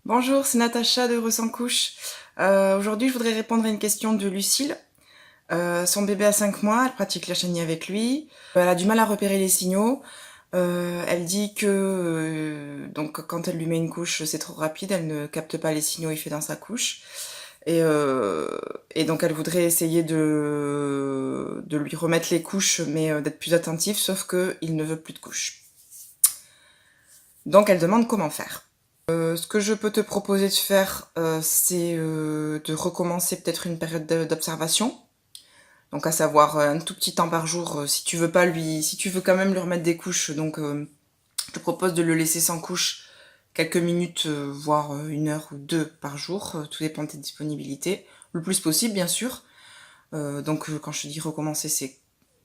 Bonjour, c'est Natacha de Ressens Couche. Aujourd'hui, je voudrais répondre à une question de Lucille. Son bébé a 5 mois, elle pratique la chenille avec lui. Elle a du mal à repérer les signaux. Elle dit que donc quand elle lui met une couche, c'est trop rapide, elle ne capte pas les signaux effets dans sa couche. Et, euh, et donc elle voudrait essayer de lui remettre les couches, mais d'être plus attentive, sauf qu'il ne veut plus de couches. Donc elle demande comment faire. Ce que je peux te proposer de faire, c'est de recommencer peut-être une période d'observation. Donc à savoir un tout petit temps par jour, si tu veux quand même lui remettre des couches, donc je te propose de le laisser sans couche quelques minutes, voire 1 heure ou 2 par jour, tout dépend de tes disponibilités, le plus possible bien sûr. Donc quand je te dis recommencer, c'est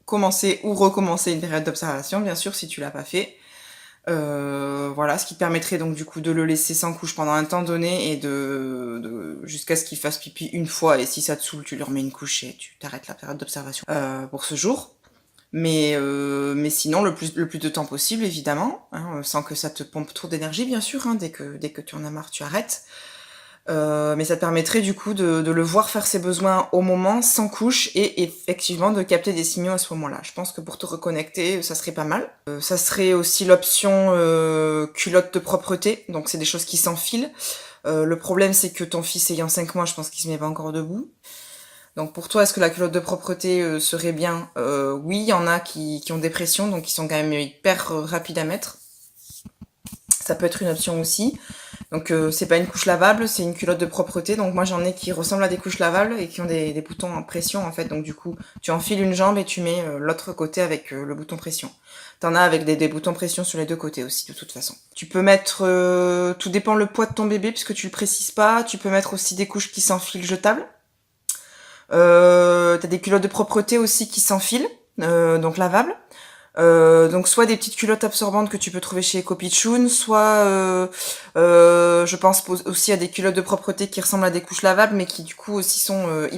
commencer ou recommencer une période d'observation, bien sûr, si tu l'as pas fait. Voilà, ce qui te permettrait donc du coup de le laisser sans couche pendant un temps donné et jusqu'à ce qu'il fasse pipi une fois, et si ça te saoule, tu lui remets une couche et tu t'arrêtes la période d'observation pour ce jour. Mais sinon le plus de temps possible évidemment, hein, sans que ça te pompe trop d'énergie bien sûr, hein, dès que tu en as marre tu arrêtes. Mais ça te permettrait du coup de le voir faire ses besoins au moment, sans couche, et effectivement de capter des signaux à ce moment-là. Je pense que pour te reconnecter, ça serait pas mal. Ça serait aussi l'option culotte de propreté, donc c'est des choses qui s'enfilent. Le problème c'est que ton fils ayant 5 mois, je pense qu'il se met pas encore debout. Donc pour toi, est-ce que la culotte de propreté serait bien? Oui, il y en a qui ont des pressions, donc qui sont quand même hyper rapides à mettre. Ça peut être une option aussi. Donc c'est pas une couche lavable, c'est une culotte de propreté. Donc moi j'en ai qui ressemblent à des couches lavables et qui ont des boutons en pression en fait. Donc du coup tu enfiles une jambe et tu mets l'autre côté avec le bouton pression. T'en as avec des boutons pression sur les deux côtés aussi de toute façon. Tu peux mettre, tout dépend le poids de ton bébé puisque tu le précises pas. Tu peux mettre aussi des couches qui s'enfilent jetables. T'as des culottes de propreté aussi qui s'enfilent, donc lavables. Donc soit des petites culottes absorbantes que tu peux trouver chez Ecopichoun, soit je pense aussi à des culottes de propreté qui ressemblent à des couches lavables, mais qui du coup aussi sont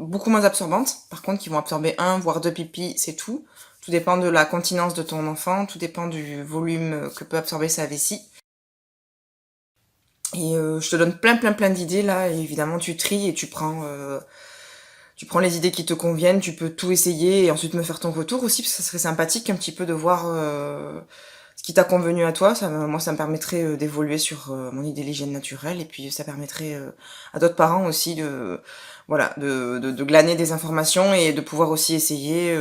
beaucoup moins absorbantes. Par contre, qui vont absorber 1 voire 2 pipis, c'est tout. Tout dépend de la continence de ton enfant, tout dépend du volume que peut absorber sa vessie. Et je te donne plein d'idées là, et évidemment tu tries et tu prends les idées qui te conviennent, tu peux tout essayer et ensuite me faire ton retour aussi, parce que ça serait sympathique un petit peu de voir ce qui t'a convenu à toi. Moi, ça me permettrait d'évoluer sur mon idée de l'hygiène naturelle, et puis ça permettrait à d'autres parents aussi de glaner des informations et de pouvoir aussi essayer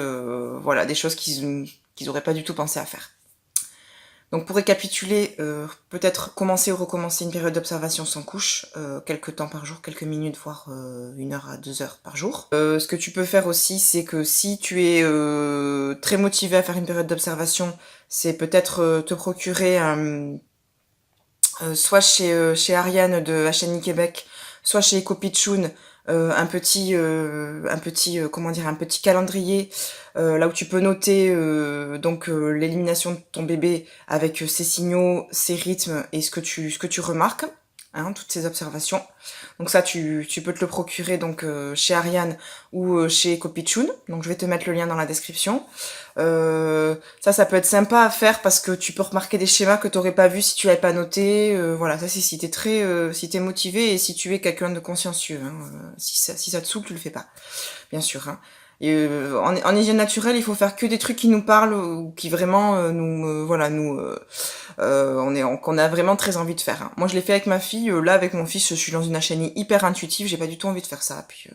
voilà, des choses qu'ils auraient pas du tout pensé à faire. Donc pour récapituler, peut-être commencer ou recommencer une période d'observation sans couche, quelques temps par jour, quelques minutes, voire 1 heure à 2 heures par jour. Ce que tu peux faire aussi, c'est que si tu es très motivé à faire une période d'observation, c'est peut-être te procurer soit chez Ariane de HNI Québec, soit chez Ecopichoun, un petit calendrier là où tu peux noter l'élimination de ton bébé avec ses signaux, ses rythmes et ce que tu remarques, hein, toutes ces observations. Donc ça tu peux te le procurer donc chez Ariane ou chez Ecopichoun. Donc je vais te mettre le lien dans la description. Ça peut être sympa à faire parce que tu peux remarquer des schémas que t'aurais pas vu si tu l'avais pas noté. Voilà, ça c'est si t'es motivé et si tu es quelqu'un de consciencieux. Hein. Si ça te saoule, tu le fais pas, bien sûr. Hein. Et en hygiène naturelle, il faut faire que des trucs qui nous parlent ou qui vraiment qu'on a vraiment très envie de faire. Hein. Moi, je l'ai fait avec ma fille. Là, avec mon fils, je suis dans une HNI hyper intuitive. J'ai pas du tout envie de faire ça. Puis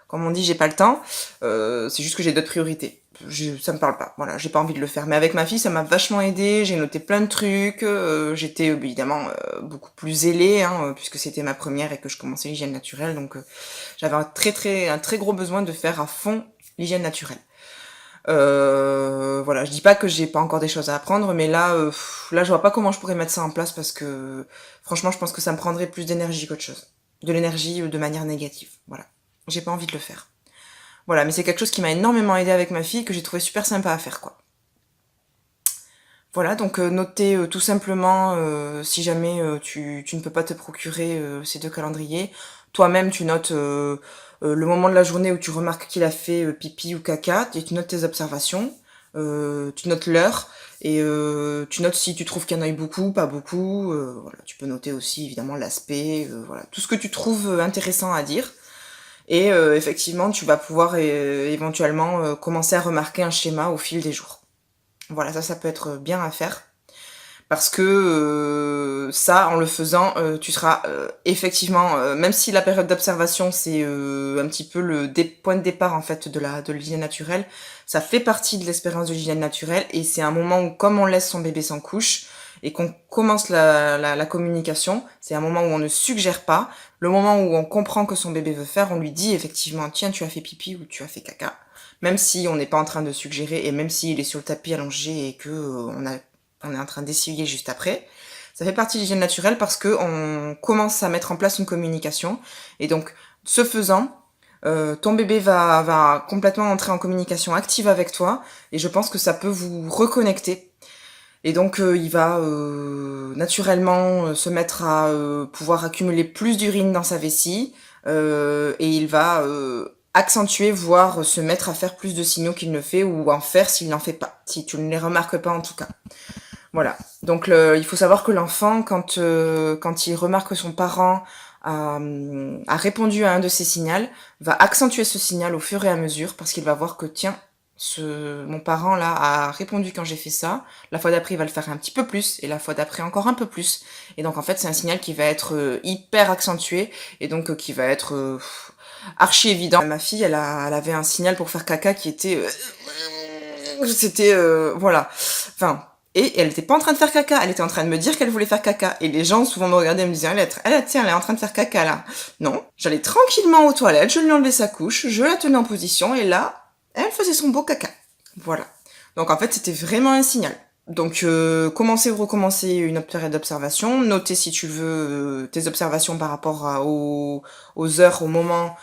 comme on dit, j'ai pas le temps. C'est juste que j'ai d'autres priorités. Ça me parle pas. Voilà, j'ai pas envie de le faire. Mais avec ma fille, ça m'a vachement aidé. J'ai noté plein de trucs. J'étais évidemment beaucoup plus zélée, hein, puisque c'était ma première et que je commençais l'hygiène naturelle. Donc j'avais un très gros besoin de faire à fond l'hygiène naturelle. Voilà, je dis pas que j'ai pas encore des choses à apprendre, mais là je vois pas comment je pourrais mettre ça en place parce que franchement, je pense que ça me prendrait plus d'énergie qu'autre chose. De l'énergie de manière négative. Voilà. J'ai pas envie de le faire. Voilà, mais c'est quelque chose qui m'a énormément aidé avec ma fille, que j'ai trouvé super sympa à faire, quoi. Voilà, donc notez tout simplement, si jamais tu ne peux pas te procurer ces 2 calendriers, toi-même tu notes le moment de la journée où tu remarques qu'il a fait pipi ou caca, et tu notes tes observations, tu notes l'heure, Et tu notes si tu trouves qu'il y en a eu beaucoup, pas beaucoup. Voilà, tu peux noter aussi évidemment l'aspect, voilà, tout ce que tu trouves intéressant à dire. Et effectivement, tu vas pouvoir éventuellement commencer à remarquer un schéma au fil des jours. Voilà, ça peut être bien à faire. Parce que ça, en le faisant, tu seras effectivement, même si la période d'observation c'est un petit peu le point de départ en fait de l'hygiène naturelle, ça fait partie de l'expérience de l'hygiène naturelle et c'est un moment où, comme on laisse son bébé sans couche et qu'on commence la communication, c'est un moment où on ne suggère pas, le moment où on comprend que son bébé veut faire, on lui dit effectivement tiens tu as fait pipi ou tu as fait caca, même si on n'est pas en train de suggérer et même s'il est sur le tapis allongé et que on est en train d'essuyer juste après. Ça fait partie de l'hygiène naturelle parce que on commence à mettre en place une communication. Et donc, ce faisant, ton bébé va complètement entrer en communication active avec toi. Et je pense que ça peut vous reconnecter. Et donc, il va naturellement se mettre à pouvoir accumuler plus d'urine dans sa vessie. Et il va accentuer, voire se mettre à faire plus de signaux qu'il ne fait, ou en faire s'il n'en fait pas. Si tu ne les remarques pas en tout cas. Voilà. Donc il faut savoir que l'enfant, quand il remarque que son parent a répondu à un de ses signaux, va accentuer ce signal au fur et à mesure parce qu'il va voir que tiens, mon parent là a répondu quand j'ai fait ça. La fois d'après, il va le faire un petit peu plus et la fois d'après encore un peu plus. Et donc en fait, c'est un signal qui va être hyper accentué et donc qui va être archi évident. Ma fille, elle avait un signal pour faire caca qui était c'était voilà. Enfin, et elle était pas en train de faire caca, elle était en train de me dire qu'elle voulait faire caca. Et les gens souvent me regardaient et me disaient, tiens, elle est en train de faire caca là. Non, j'allais tranquillement aux toilettes, je lui enlevais sa couche, je la tenais en position et là, elle faisait son beau caca. Voilà. Donc en fait, c'était vraiment un signal. Donc commencer ou recommencer une période d'observation, noter si tu veux tes observations par rapport aux heures, au moment